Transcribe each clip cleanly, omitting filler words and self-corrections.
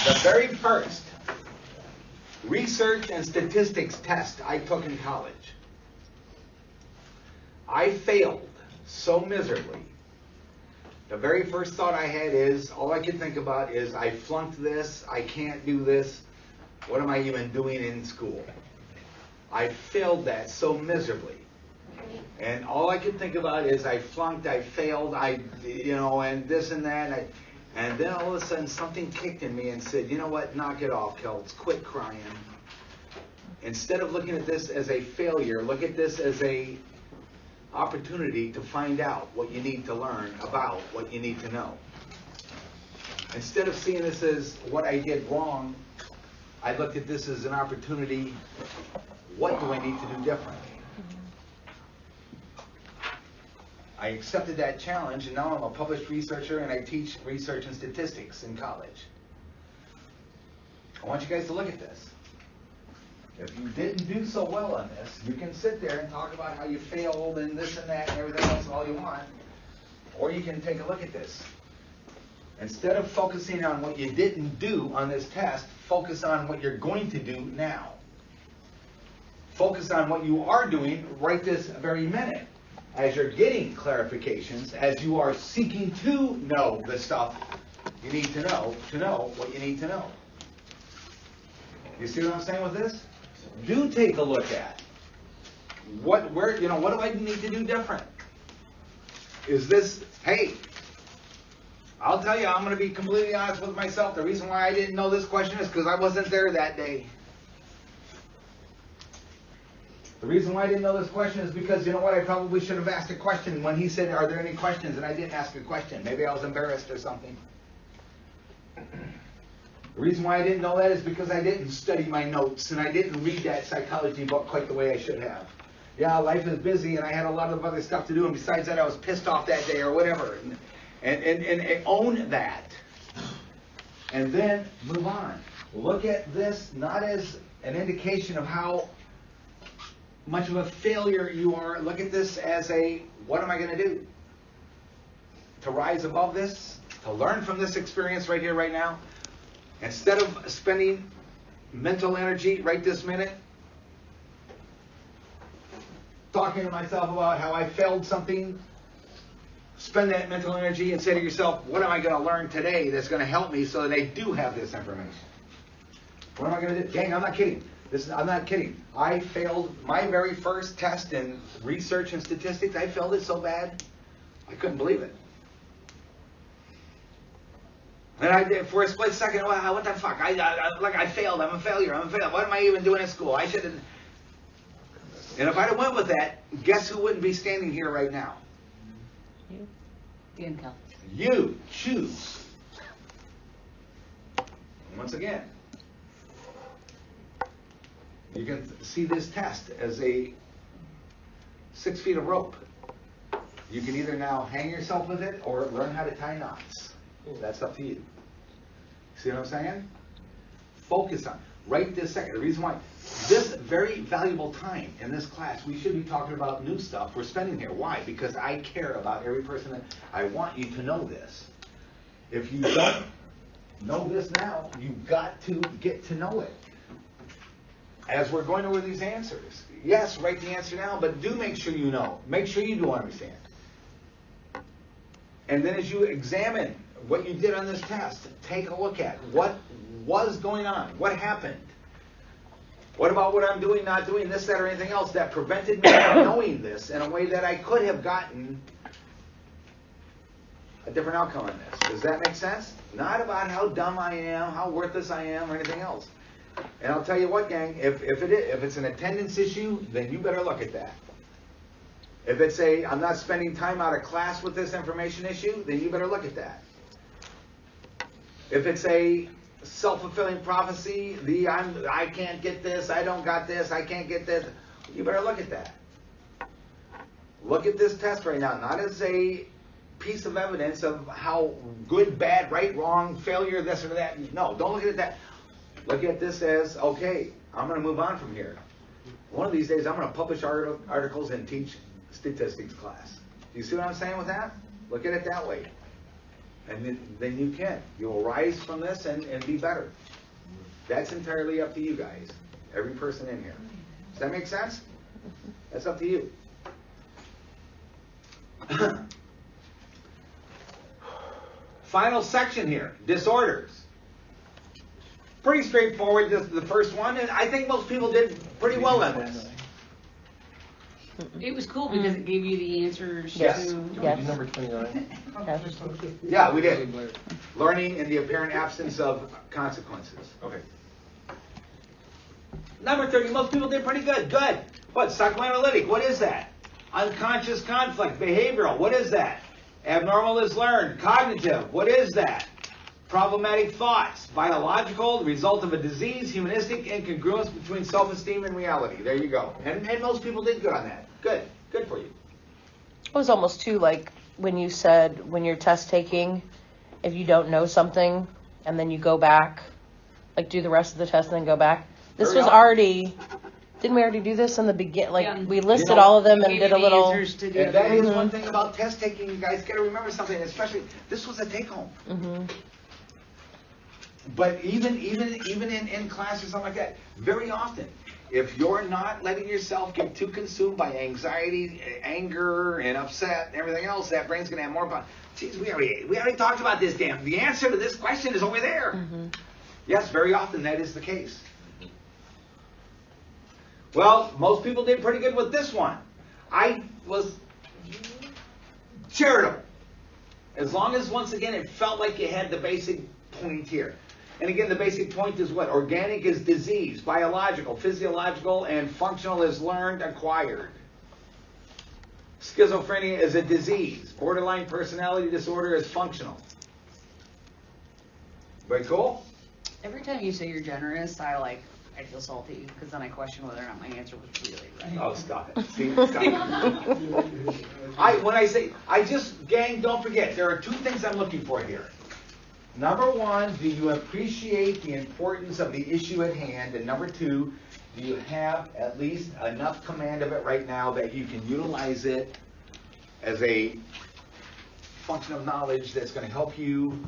The very first research and statistics test I took in college, I failed so miserably. The very first thought I had is, all I could think about is, I flunked this, I can't do this, what am I even doing in school? I failed that so miserably. And all I could think about is, I flunked, I failed, and this and that, and then all of a sudden something kicked in me and said, you know what, knock it off, Kelts, quit crying. Instead of looking at this as a failure, look at this as a opportunity to find out what you need to learn about what you need to know. Instead of seeing this as what I did wrong, I looked at this as an opportunity, what do I need to do differently? I accepted that challenge, and now I'm a published researcher and I teach research and statistics in college. I want you guys to look at this. If you didn't do so well on this, you can sit there and talk about how you failed and this and that and everything else all you want. Or you can take a look at this. Instead of focusing on what you didn't do on this test, focus on what you're going to do now. Focus on what you are doing right this very minute. As you're getting clarifications, as you are seeking to know the stuff you need to know what you need to know. You see what I'm saying with this? Do take a look at what do I need to do different? Is this, hey, I'll tell you, I'm going to be completely honest with myself. The reason why I didn't know this question is because I wasn't there that day. The reason why I didn't know this question is because, you know what, I probably should have asked a question when he said, are there any questions? And I didn't ask a question. Maybe I was embarrassed or something. The reason why I didn't know that is because I didn't study my notes and I didn't read that psychology book quite the way I should have. Yeah, life is busy and I had a lot of other stuff to do, and besides that I was pissed off that day or whatever. And own that. And then move on. Look at this not as an indication of how much of a failure you are. Look at this as a, what am I going to do? To rise above this? To learn from this experience right here, right now? Instead of spending mental energy right this minute talking to myself about how I failed something, spend that mental energy and say to yourself, what am I going to learn today that's going to help me so that I do have this information? What am I going to do? Gang, I'm not kidding. I'm not kidding. I failed my very first test in research and statistics. I failed it so bad, I couldn't believe it. And I did, for a split second, what the fuck? I failed. I'm a failure. What am I even doing in school? I shouldn't. And if I'd have went with that, guess who wouldn't be standing here right now? You. Dan Kel. You choose. Once again, you can see this test as a 6 feet of rope. You can either now hang yourself with it or learn how to tie knots. That's up to you. See what I'm saying? Focus on right this second. The reason why this very valuable time in this class, we should be talking about new stuff we're spending here. Why? Because I care about every person. I want you to know this. If you don't know this now, you've got to get to know it. As we're going over these answers, yes, write the answer now, but do make sure you know. Make sure you do understand. And then as you examine what you did on this test, take a look at what was going on, what happened. What about what I'm doing, not doing, this, that, or anything else that prevented me from knowing this in a way that I could have gotten a different outcome on this. Does that make sense? Not about how dumb I am, how worthless I am, or anything else. And I'll tell you what, gang, if it's an attendance issue, then you better look at that. If it's I'm not spending time out of class with this information issue, then you better look at that. If it's a self-fulfilling prophecy, I can't get this, I don't got this, I can't get this, you better look at that. Look at this test right now, not as a piece of evidence of how good, bad, right, wrong, failure, this or that. No, don't look at that. Look at this as, okay, I'm going to move on from here. One of these days, I'm going to publish articles and teach statistics class. Do you see what I'm saying with that? Look at it that way. And then you can. You'll rise from this and be better. That's entirely up to you guys. Every person in here. Does that make sense? That's up to you. Final section here. Disorders. Pretty straightforward. This is the first one. And I think most people did pretty well on this. It was cool because it gave you the answers Yes. to... Yes. Number 29. Yeah, we did. Learning in the apparent absence of consequences. Okay. Number 30, most people did pretty good. Good. What? Psychoanalytic. What is that? Unconscious conflict. Behavioral. What is that? Abnormal is learned. Cognitive. What is that? Problematic thoughts. Biological. The result of a disease. Humanistic. Incongruence between self-esteem and reality. There you go. And most people did good on that. Good. Good for you. It was almost too like when you said when you're test taking, if you don't know something and then you go back, like do the rest of the test and then go back. This Very was often. already, didn't we already do this in the begin? Like Yeah. we listed You know, all of them and Gave did you a the little. answers to the And that other- is one thing about test taking. You guys got to remember something, especially this was a take home. Mhm. But even in class or something like that, very often, if you're not letting yourself get too consumed by anxiety, anger, and upset, and everything else, that brain's gonna have more fun. Geez, we already talked about this. Damn, the answer to this question is over there. Mhm. Yes, very often that is the case. Well, most people did pretty good with this one. I was charitable. As long as, once again, it felt like you had the basic point here. And again, the basic point is what? Organic is disease, biological, physiological, and functional is learned, acquired. Schizophrenia is a disease. Borderline personality disorder is functional. Very cool? Every time you say you're generous, I feel salty because then I question whether or not my answer was really right. Oh, stop it. See, stop it. Gang, don't forget, there are two things I'm looking for here. Number one, do you appreciate the importance of the issue at hand? And number two, do you have at least enough command of it right now that you can utilize it as a function of knowledge that's going to help you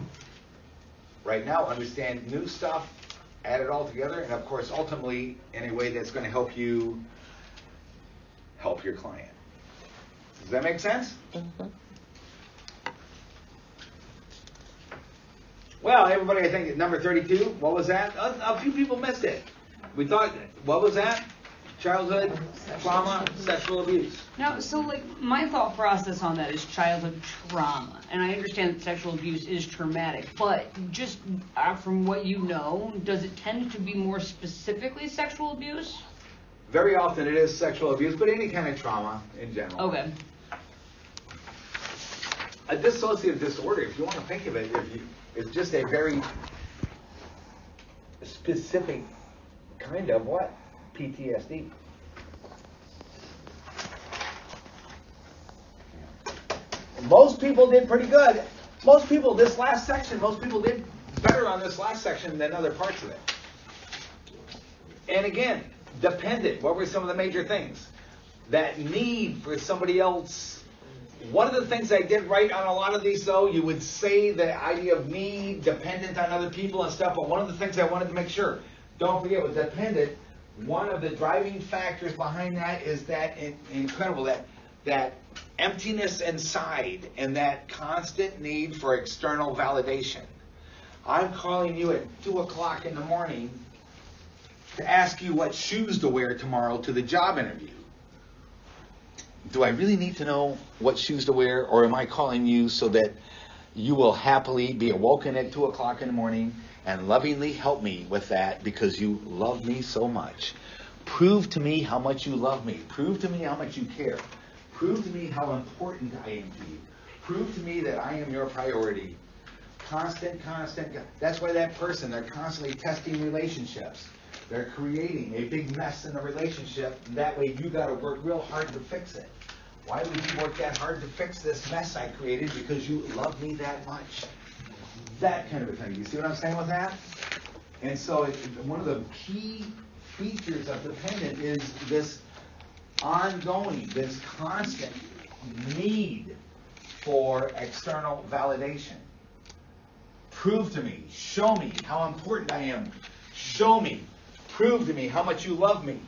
right now understand new stuff, add it all together, and of course, ultimately, in a way that's going to help you help your client. Does that make sense? Mhm. Well, everybody, I think at number 32, what was that? A few people missed it. We thought, what was that? Childhood trauma, sexual abuse. Now, so my thought process on that is childhood trauma, and I understand that sexual abuse is traumatic, but just from what you know, does it tend to be more specifically sexual abuse? Very often it is sexual abuse, but any kind of trauma in general. Okay. A dissociative disorder, if you want to think of it, it's just a very specific kind of what? PTSD. Most people did pretty good. Most people did better on this last section than other parts of it. And again, dependent. What were some of the major things? That need for somebody else. One of the things I did right on a lot of these, though, you would say the idea of need, dependent on other people and stuff, but one of the things I wanted to make sure, don't forget, with dependent, one of the driving factors behind that is that incredible, that emptiness inside and that constant need for external validation. I'm calling you at 2 o'clock in the morning to ask you what shoes to wear tomorrow to the job interview. Do I really need to know what shoes to wear, or am I calling you so that you will happily be awoken at 2 o'clock in the morning and lovingly help me with that because you love me so much? Prove to me how much you love me. Prove to me how much you care. Prove to me how important I am to you. Prove to me that I am your priority. Constant. That's why that person, they're constantly testing relationships. They're creating a big mess in the relationship. That way you got to work real hard to fix it. Why would you work that hard to fix this mess I created? Because you love me that much. That kind of a thing. You see what I'm saying with that? And so one of the key features of dependent is this ongoing, this constant need for external validation. Prove to me, show me how important I am. Show me, prove to me how much you love me.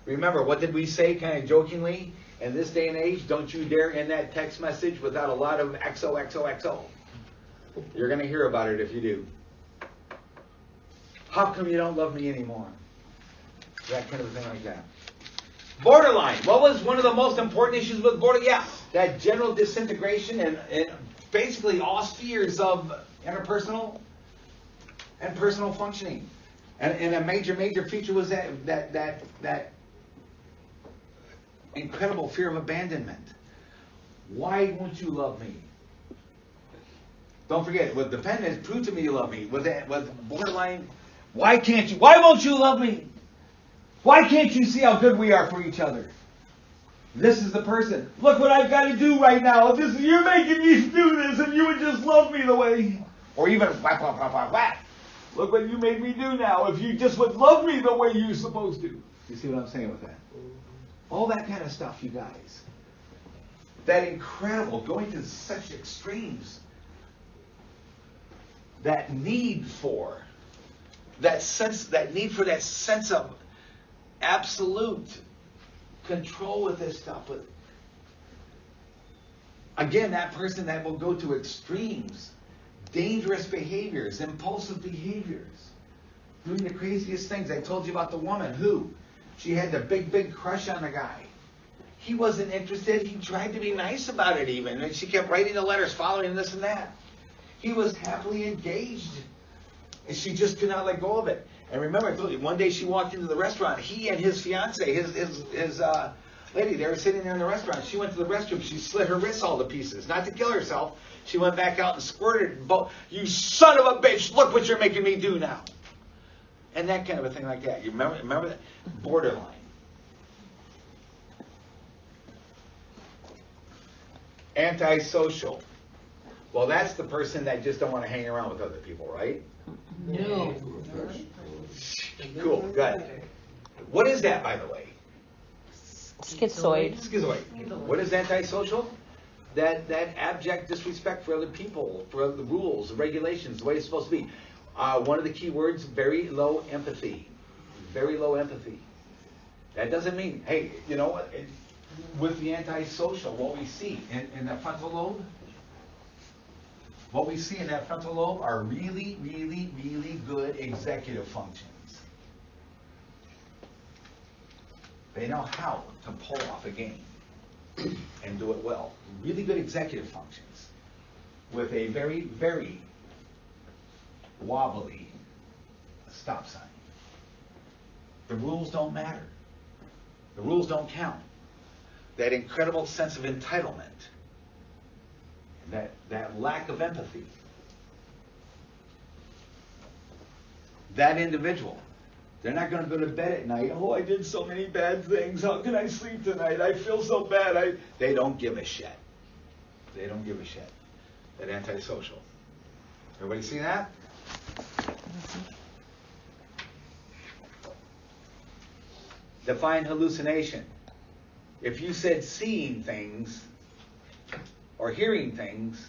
Remember, what did we say kind of jokingly? In this day and age, don't you dare end that text message without a lot of XOXOXO. You're going to hear about it if you do. How come you don't love me anymore? That kind of thing like that. Borderline. What was one of the most important issues with borderline? Yeah, that general disintegration and basically all spheres of interpersonal and personal functioning. And a major feature was that incredible fear of abandonment. Why won't you love me? Don't forget, with dependence, prove to me you love me. With borderline, why won't you love me? Why can't you see how good we are for each other? This is the person. Look what I've got to do right now. You're making me do this, and you would just love me the way. Or even whap, whap, whap, whap, whap. Look what you made me do now. If you just would love me the way you're supposed to. You see what I'm saying with that? All that kind of stuff, you guys. That incredible, going to such extremes. That need for that sense of absolute control with this stuff. Again, that person that will go to extremes, dangerous behaviors, impulsive behaviors, doing the craziest things. I told you about the woman who, she had the big crush on the guy. He wasn't interested. He tried to be nice about it even. And she kept writing the letters, following this and that. He was happily engaged. And she just could not let go of it. And remember, I told you, one day she walked into the restaurant. He and his fiance, his lady, they were sitting there in the restaurant. She went to the restroom. She slit her wrists all to pieces. Not to kill herself. She went back out and squirted. You son of a bitch, look what you're making me do now. And that kind of a thing like that. You remember that? Borderline. Antisocial. Well, that's the person that just don't want to hang around with other people, right? No. Cool, good. What is that, by the way? Schizoid. Schizoid. What is antisocial? That abject disrespect for other people, for the rules, the regulations, the way it's supposed to be. One of the key words, very low empathy. Very low empathy. That doesn't mean, hey, you know what? With the antisocial, what we see in the frontal lobe, what we see in that frontal lobe are really, really, really good executive functions. They know how to pull off a game and do it well. Really good executive functions with a very, very wobbly stop sign. The rules don't matter. The rules don't count. That incredible sense of entitlement, that lack of empathy. That individual, they're not going to go to bed at night. Oh, I did so many bad things. How can I sleep tonight? I feel so bad. They don't give a shit. They don't give a shit. That antisocial. Everybody see that? Define hallucination. If you said seeing things or hearing things,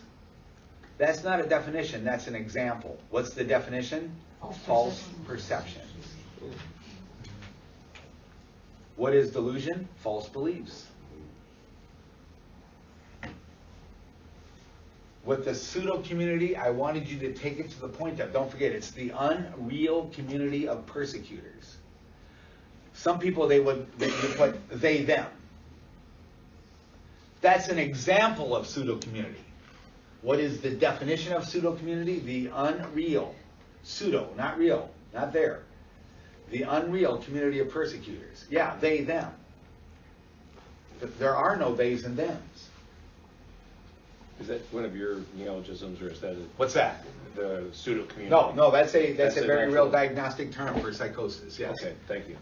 that's not a definition, that's an example. What's the definition? False perceptions. What is delusion? False beliefs. With the pseudo community, I wanted you to take it to the point of, don't forget, it's the unreal community of persecutors. Some people, they would put they, them. That's an example of pseudo-community. What is the definition of pseudo-community? The unreal. Pseudo, not real, not there. The unreal community of persecutors. Yeah, they, them. But there are no theys and thems. Is that one of your neologisms, or is that What's that? the pseudo-community? No, that's a an very actual real diagnostic term for psychosis, yes. Okay, thank you.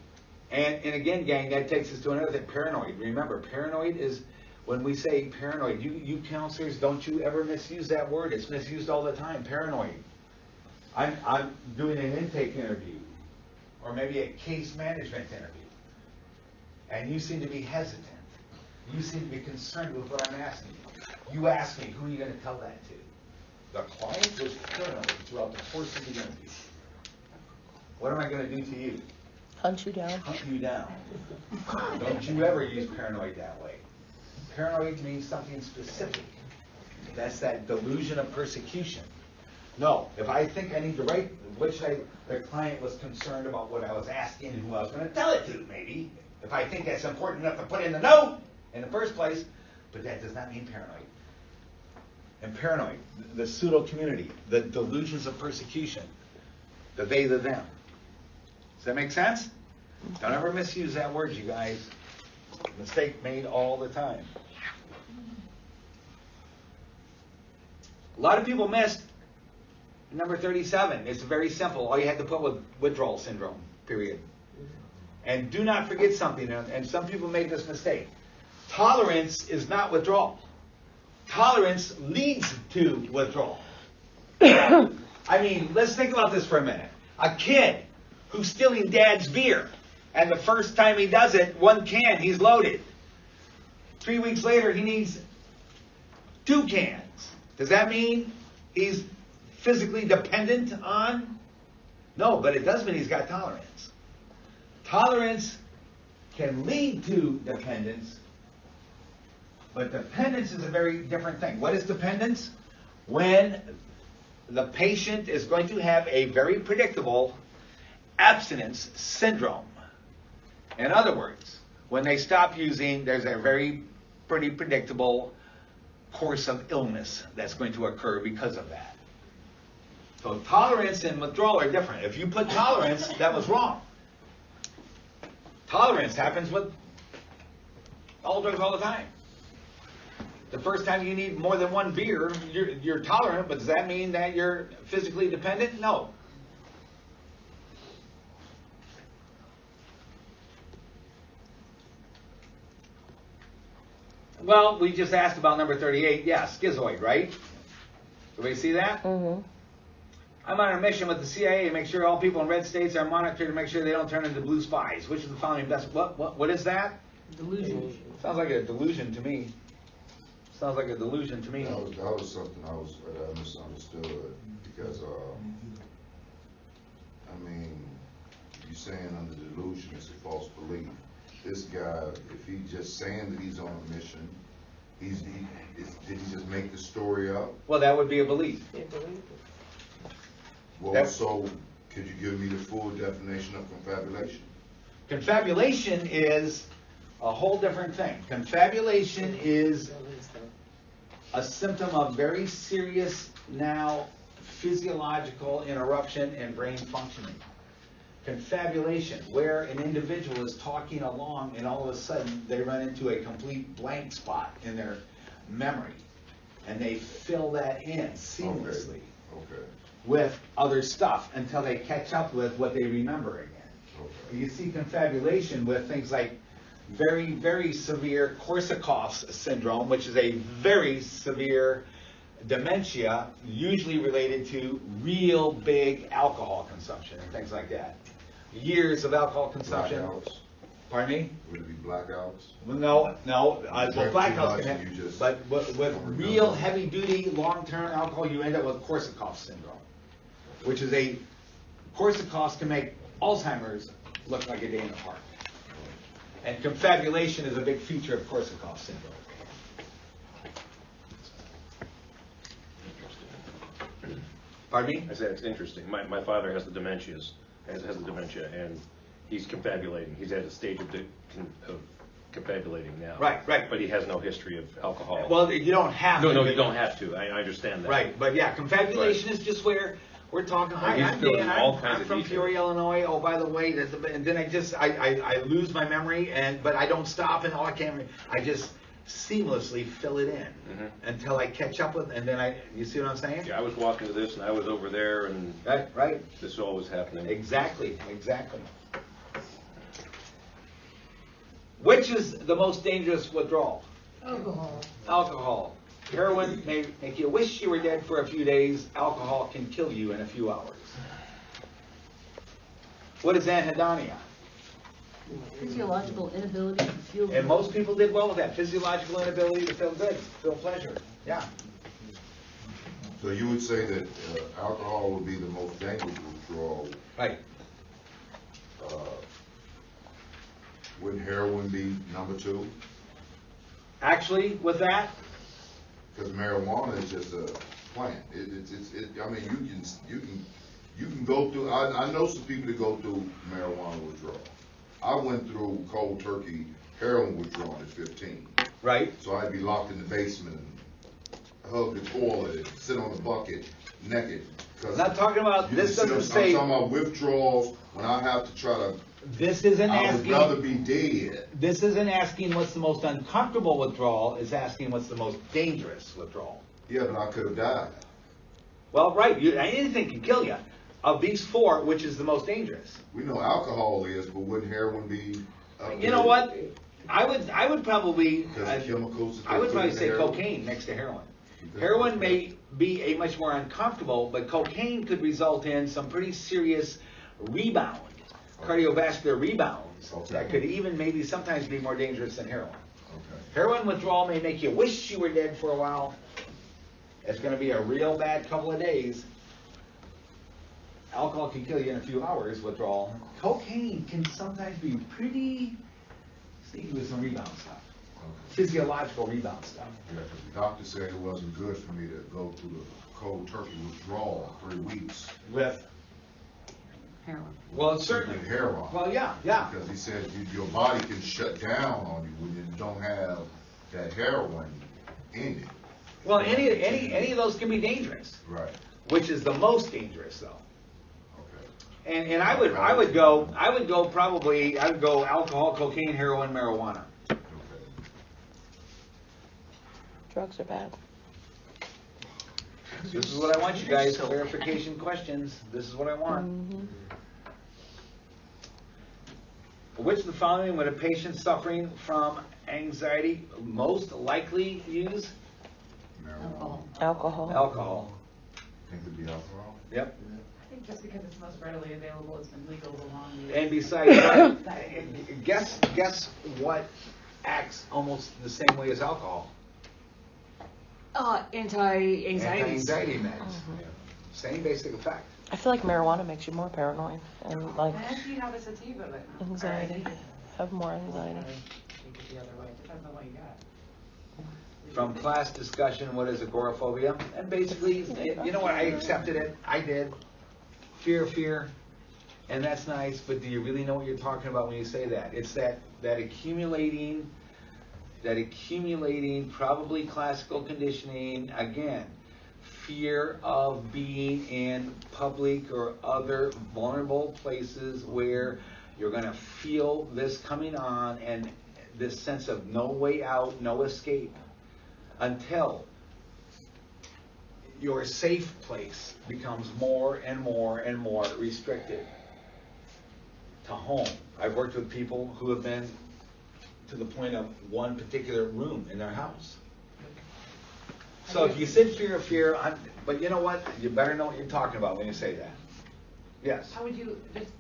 And again, gang, that takes us to another thing, paranoid. Remember, paranoid is, when we say paranoid, you counselors, don't you ever misuse that word. It's misused all the time, paranoid. I'm doing an intake interview, or maybe a case management interview, and you seem to be hesitant. You seem to be concerned with what I'm asking you. You ask me, who are you going to tell that to? the client was paranoid throughout the course of the interview, what am I gonna do to you? Hunt you down. Hunt you down. Don't you ever use paranoid that way. Paranoid means something specific. That's that delusion of persecution. No, if I think I need to write, the client was concerned about what I was asking and who I was going to tell it to, maybe. If I think that's important enough to put in the note in the first place, but that does not mean paranoid. And paranoid, the pseudo community, the delusions of persecution, the they, the them. Does that make sense? Don't ever misuse that word, you guys. Mistake made all the time. A lot of people missed number 37. It's very simple. All you had to put was withdrawal syndrome, period. And do not forget something, and some people make this mistake. Tolerance is not withdrawal. Tolerance leads to withdrawal. I mean, let's think about this for a minute. A kid who's stealing dad's beer, and the first time he does it, 1 can, he's loaded. 3 weeks later, he needs 2 cans. Does that mean he's physically dependent on? No, but it does mean he's got tolerance. Tolerance can lead to dependence, but dependence is a very different thing. What is dependence? When the patient is going to have a very predictable abstinence syndrome. In other words, when they stop using, there's a very pretty predictable course of illness that's going to occur because of that. So tolerance and withdrawal are different. If you put tolerance, that was wrong. Tolerance happens with all drugs all the time. The first time you need more than 1 beer, you're tolerant, but does that mean that you're physically dependent? No. Well, we just asked about number 38. Yeah, schizoid, right? Everybody see that? Mm-hmm. I'm on a mission with the CIA to make sure all people in red states are monitored to make sure they don't turn into blue spies. Which of the following best? What is that? Delusion. Sounds like a delusion to me. Sounds like a delusion to me. That was something I misunderstood because I mean, you saying under delusion is a false belief. This guy, if he's just saying that he's on a mission, did he just make the story up? Well, that would be a belief. Well, so could you give me the full definition of confabulation? Confabulation is a whole different thing. Confabulation is a symptom of very serious now physiological interruption in brain functioning. Confabulation, where an individual is talking along and all of a sudden they run into a complete blank spot in their memory and they fill that in seamlessly with other stuff until they catch up with what they remember again. Okay. You see confabulation with things like very, very severe Korsakoff's syndrome, which is a very severe dementia, usually related to real big alcohol consumption and things like that. Years of alcohol consumption. Blackouts. Pardon me? Would it be blackouts? No. Well, blackouts can You have, just but with real heavy-duty, long-term alcohol, you end up with Korsakoff syndrome, which is Korsakoff's can make Alzheimer's look like a day in the park. And confabulation is a big feature of Korsakoff syndrome. Pardon me? I said it's interesting. My father has the dementias, has the dementia, and he's confabulating. He's at a stage of confabulating now. Right. But he has no history of alcohol. Well, you don't have to. No, you don't have to. I understand that. Right, but yeah, confabulation is just where we're talking. Hi, He's I'm filling Dan. all I'm kinds of from details. Peoria, Illinois. Oh, by the way, and then I lose my memory, but I don't stop, and I can't. I just seamlessly fill it in until I catch up with, and then you see what I'm saying? Yeah, I was walking to this, and I was over there, and Right. this is all was happening. Exactly. Which is the most dangerous withdrawal? Alcohol. Heroin may make you wish you were dead for a few days. Alcohol can kill you in a few hours. What is anhedonia? Physiological inability to feel And most people did well with that. Physiological inability to feel good, feel pleasure. Yeah. So you would say that alcohol would be the most dangerous withdrawal. Right. Wouldn't heroin be number 2? Actually, with that, Because marijuana is just a plant. I mean, you can go through, I know some people that go through marijuana withdrawal. I went through cold turkey heroin withdrawal at 15. right? So I'd be locked in the basement and hug the toilet and sit on the bucket naked. 'Cause Not talking about, you this see, doesn't say, I'm talking about withdrawals when I have to try to, this isn't I would rather asking, be dead. this isn't asking what's the most uncomfortable withdrawal, it's asking what's the most dangerous withdrawal. Yeah, but I could have died. Well, right, anything can kill you. Of these 4, which is the most dangerous? We know alcohol is, but wouldn't heroin be? You know what? I would probably, Because of chemicals. that I would they put probably in say heroin? cocaine next to heroin. Because- Heroin may be a much more uncomfortable, but cocaine could result in some pretty serious rebound, cardiovascular rebounds, Okay. that could even maybe sometimes be more dangerous than heroin. Okay. Heroin withdrawal may make you wish you were dead for a while. It's gonna be a real bad couple of days. Alcohol can kill you in a few hours, withdrawal. Cocaine can sometimes be pretty sneaky with some rebound stuff, physiological rebound stuff. Yeah, 'cause the doctor said it wasn't good for me to go through the cold turkey withdrawal 3 weeks. With, Heroin. well, it's certainly, With heroin. well, yeah. Because he said your body can shut down on you when you don't have that heroin in it. Well, any of those can be dangerous, Right, which is the most dangerous though. okay. And I would go alcohol, cocaine, heroin, marijuana. Okay. Drugs are bad. This is what I want, you guys, clarification questions. This is what I want. Which of the following would a patient suffering from anxiety most likely use? Marijuana. Alcohol. Alcohol. Think it'd be alcohol? Yep. I think just because it's most readily available, it's been legal the longest. And besides, guess what acts almost the same way as alcohol? Anti-anxiety. Anti-anxiety meds. Same basic effect. I feel like marijuana makes you more paranoid and like I actually have a sativa, but. anxiety. Have more anxiety. Take it the other way, depends on what you got. From class discussion, what is agoraphobia? And basically, you know what, I accepted it, I did. Fear, and that's nice, but do you really know what you're talking about when you say that? It's that accumulating, probably classical conditioning, again, fear of being in public or other vulnerable places where you're gonna feel this coming on and this sense of no way out, no escape, until your safe place becomes more and more and more restricted to home. I've worked with people who have been to the point of one particular room in their house. So if you said fear, but you know what? You better know what you're talking about when you say that. Yes. How would you, just,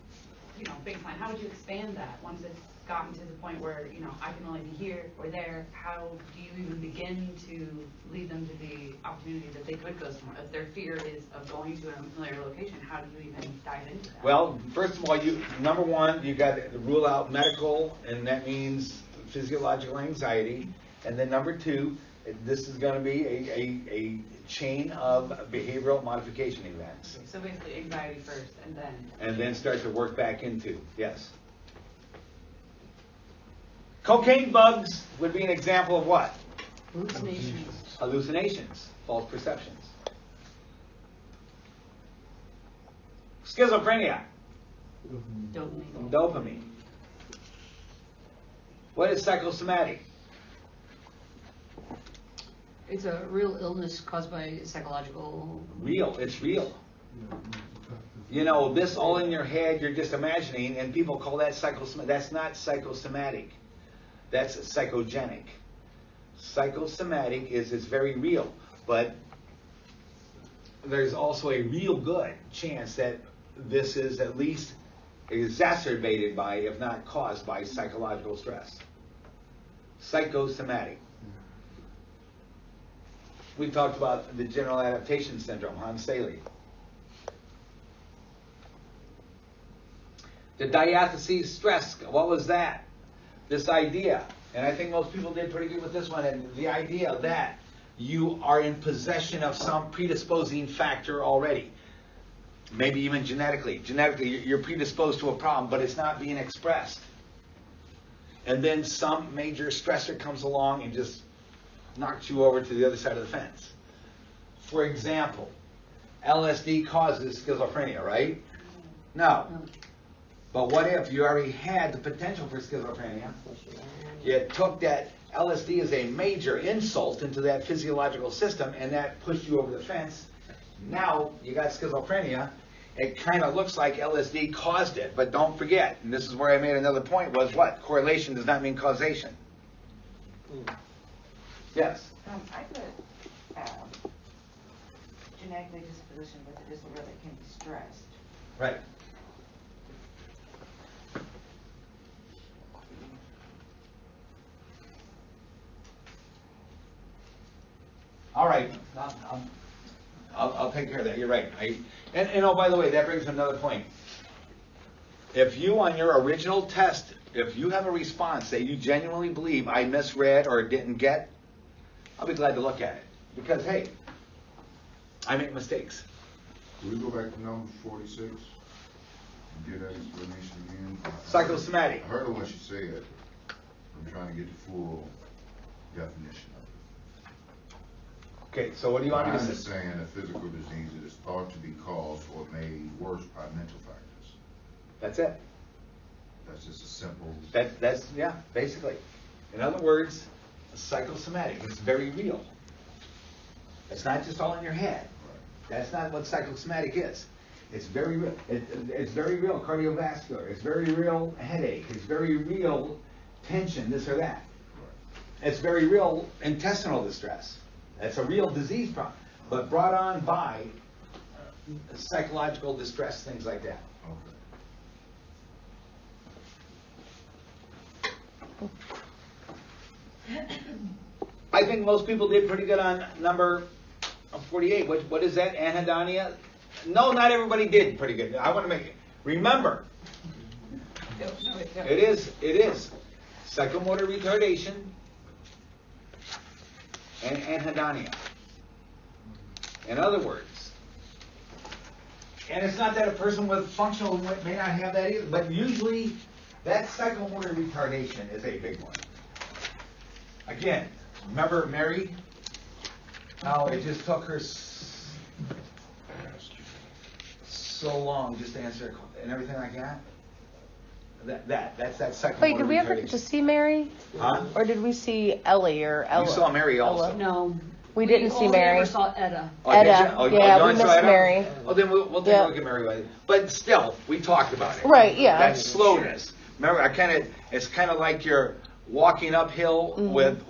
baseline, how would you expand that once it's gotten to the point where, I can only be here or there? How do you even begin to lead them to the opportunity that they could go somewhere? If their fear is of going to an unfamiliar location, how do you even dive into that? Well, first of all, number one, you got to rule out medical, and that means physiological anxiety. And then number two, this is going to be a chain of behavioral modification events. So basically anxiety first and then start to work back into, yes. Cocaine bugs would be an example of what? Hallucinations. Hallucinations, false perceptions. Schizophrenia, dopamine. What is psychosomatic? It's a real illness caused by psychological. It's real. This all in your head, you're just imagining, and people call that psychosomatic. That's not psychosomatic. That's psychogenic. Psychosomatic it's very real, but there's also a real good chance that this is at least exacerbated by, if not caused by, psychological stress. Psychosomatic. we talked about the general adaptation syndrome, Hans Staley. The diathesis stress, what was that? This idea, and I think most people did pretty good with this one, and the idea that you are in possession of some predisposing factor already. Maybe even genetically. Genetically, you're predisposed to a problem, but it's not being expressed. And then some major stressor comes along and just knocks you over to the other side of the fence. For example, LSD causes schizophrenia, right? No. But what if you already had the potential for schizophrenia? You took that LSD as a major insult into that physiological system, and that pushed you over the fence. Now you got schizophrenia. It kind of looks like LSD caused it, but don't forget, and this is where I made another point, was what? Correlation does not mean causation. Yes? I put genetically disposition, but the disorder that can be stressed. Right. All right. I'll take care of that. You're right. And oh, by the way, that brings another point. If you, on your original test, if you have a response that you genuinely believe I misread or didn't get, I'll be glad to look at it. Because, hey, I make mistakes. Can we go back to number 46? And get that explanation again? Psychosomatic. I heard her when she said, I'm trying to get the full definition of it. Okay, so what do you want me I to say? understand a physical disease that is thought to be caused or made worse by mental factors. That's it. That's just a simple. That's yeah, basically. In other words, psychosomatic. It's very real. It's not just all in your head. That's not what psychosomatic is. It's very real. It's very real cardiovascular. It's very real headache. It's very real tension, this or that. It's very real intestinal distress. That's a real disease problem, but brought on by psychological distress, things like that. I think most people did pretty good on number 48. What is that? Anhedonia? No, not everybody did pretty good. I want to make it. Remember, it is psychomotor retardation and anhedonia. In other words, and it's not that a person with functional may not have that either, but usually that psychomotor retardation is a big one. Again, remember Mary? How it just took her so long just to answer and everything like that? That's that psychomotor retardation. Wait, did we ever get to see Mary? Huh? Or did we see Ellie or Ella? You saw Mary also. No. We didn't see only Mary. ever saw Edda. Oh, did Edda. you? Oh, Yeah, you we only saw missed Edda? Mary. Oh, then we'll take Yeah. a look at Mary later. But still, we talked about it. Right, yeah. That slowness. Remember, it's kind of like you're walking uphill with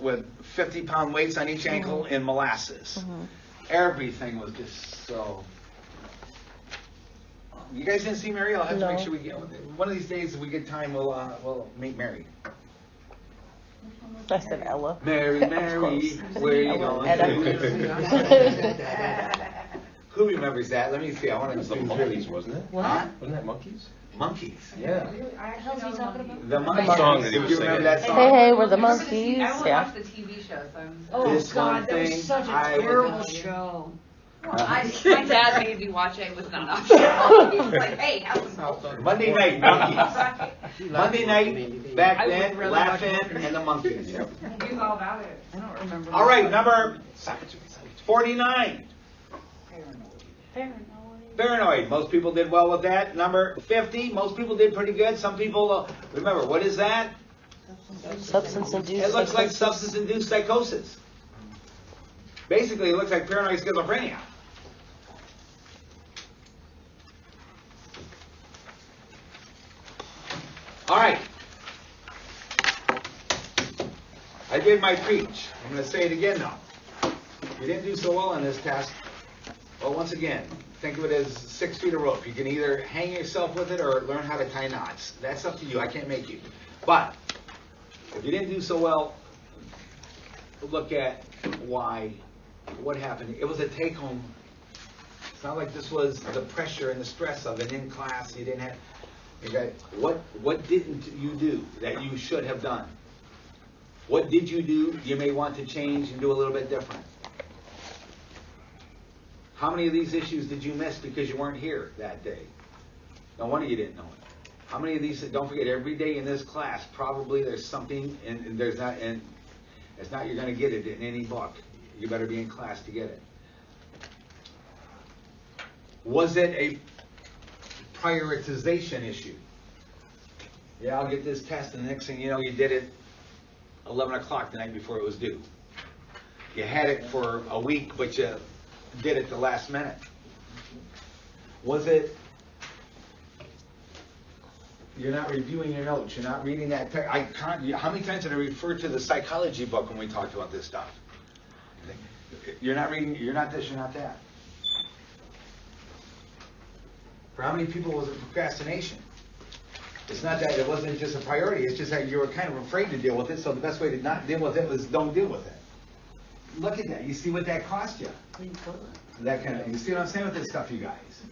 50-pound weights on each ankle in molasses. Everything was just so. You guys didn't see Mary? I'll have to make No. sure we get one of these days. If we get time, we'll meet Mary. I said Ella. Mary, Mary, where are you going? Edda. Who remembers that? Let me see. I want It to was the see. monkeys, wasn't it? Huh? Wasn't that monkeys? Monkeys. Yeah. I actually know the monkey. The monkeys. song that he Do was you remember singing. that song? Hey, hey, we're the Remember monkeys. I only Yeah. watched the TV show, so I'm. Oh This one God, that thing, was such a I was- terrible show. My dad made me watch it. It was not an option. He was like, "Hey, have some." Monday night monkeys. Monday night back I would then, really Laughing watch it. and the monkeys. He was all about it. I don't remember. All right, number 49. Paranoid. Most people did well with that. Number 50. Most people did pretty good. Some people remember what is that? Substance-induced. It looks like psychosis. substance-induced psychosis. Basically, it looks like paranoid schizophrenia. All right. I did my preach. I'm going to say it again now. You didn't do so well on this test. Well, once again, think of it as 6 feet of rope. You can either hang yourself with it or learn how to tie knots. That's up to you. I can't make you. But if you didn't do so well, look at why What happened? It was a take-home. It's not like this was the pressure and the stress of it in class. You didn't have. Okay, what didn't you do that you should have done? What did you do you may want to change and do a little bit different? How many of these issues did you miss because you weren't here that day? No wonder you didn't know it. How many of these, don't forget, every day in this class, probably there's something, and there's not, and it's not you're going to get it in any book. You better be in class to get it. Was it a prioritization issue? Yeah, I'll get this test, and the next thing you know, you did it 11 o'clock the night before it was due. You had it for a week, but you did it the last minute. Was it, you're not reviewing your notes, you're not reading that text. How many times did I refer to the psychology book when we talked about this stuff? You're not reading, you're not this, you're not that. For how many people was it procrastination? It's not that it wasn't just a priority, it's just that you were kind of afraid to deal with it, so the best way to not deal with it was don't deal with it. Look at that, you see what that cost you? That kind of, you see what I'm saying with this stuff, you guys?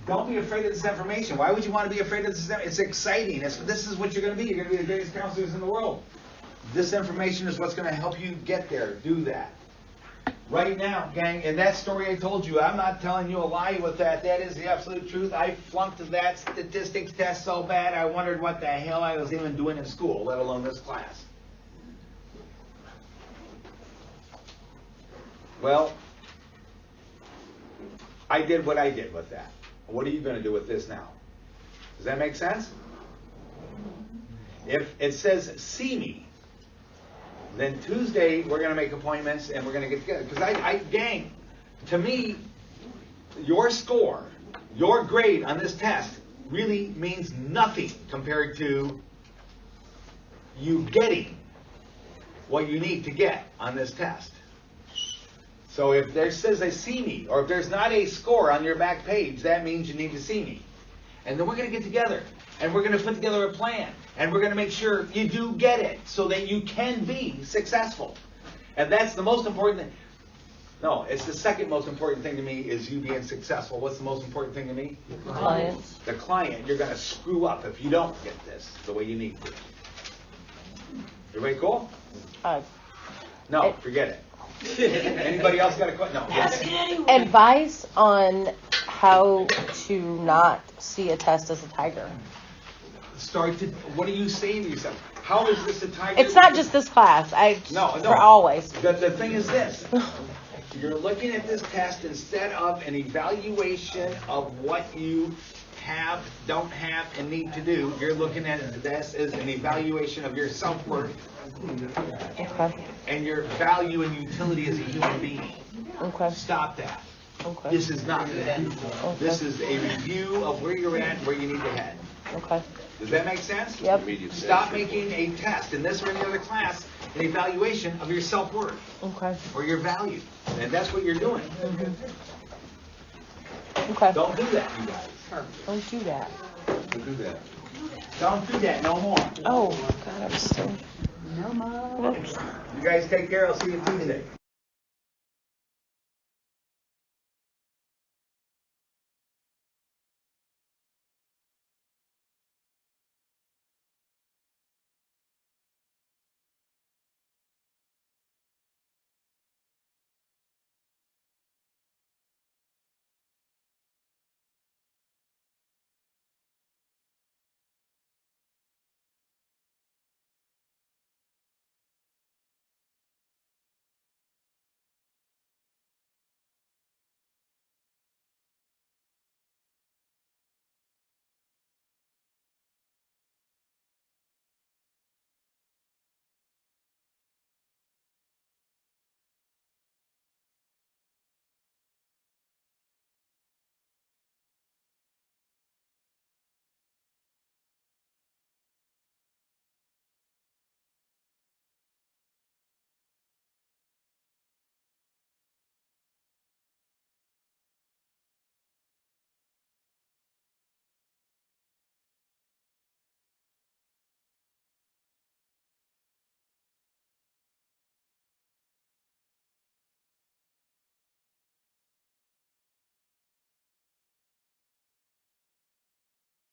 Don't be afraid of this information. Why would you want to be afraid of this? It's exciting. This is what you're going to be. You're going to be the greatest counselors in the world. This information is what's going to help you get there. Do that. Right now, gang, in that story I told you, I'm not telling you a lie with that. That is the absolute truth. I flunked that statistics test so bad I wondered what the hell I was even doing in school, let alone this class. Well, I did what I did with that. What are you going to do with this now? Does that make sense? If it says see me, then Tuesday we're going to make appointments and we're going to get together. Because gang, to me, your score, your grade on this test really means nothing compared to you getting what you need to get on this test. So if there says a see me, or if there's not a score on your back page, that means you need to see me. And then we're going to get together, and we're going to put together a plan, and we're going to make sure you do get it, so that you can be successful. And that's the most important thing. No, it's the second most important thing to me is you being successful. What's the most important thing to me? The clients. The client. You're going to screw up if you don't get this the way you need to. Everybody cool? No, forget it. Anybody else got a question? No. Yes. Advice on how to not see a test as a tiger. What do you say to yourself? How is this a tiger? It's not just this class. No. For always. The thing is this. You're looking at this test instead of an evaluation of what you have, don't have, and need to do. You're looking at this as an evaluation of your self-worth. Okay. And your value and utility as a human being. Okay. Stop that. Okay. This is not that. Okay. This is a review of where you're at and where you need to head. Okay. Does that make sense? Yep. Stop making a test in this or any other class an evaluation of your self-worth Okay. or your value. And that's what you're doing. Okay. Don't do that, you guys. Don't do that. Don't do that. Don't do that no more. Oh, God, I'm so... No more. You guys take care. I'll see you Tuesday.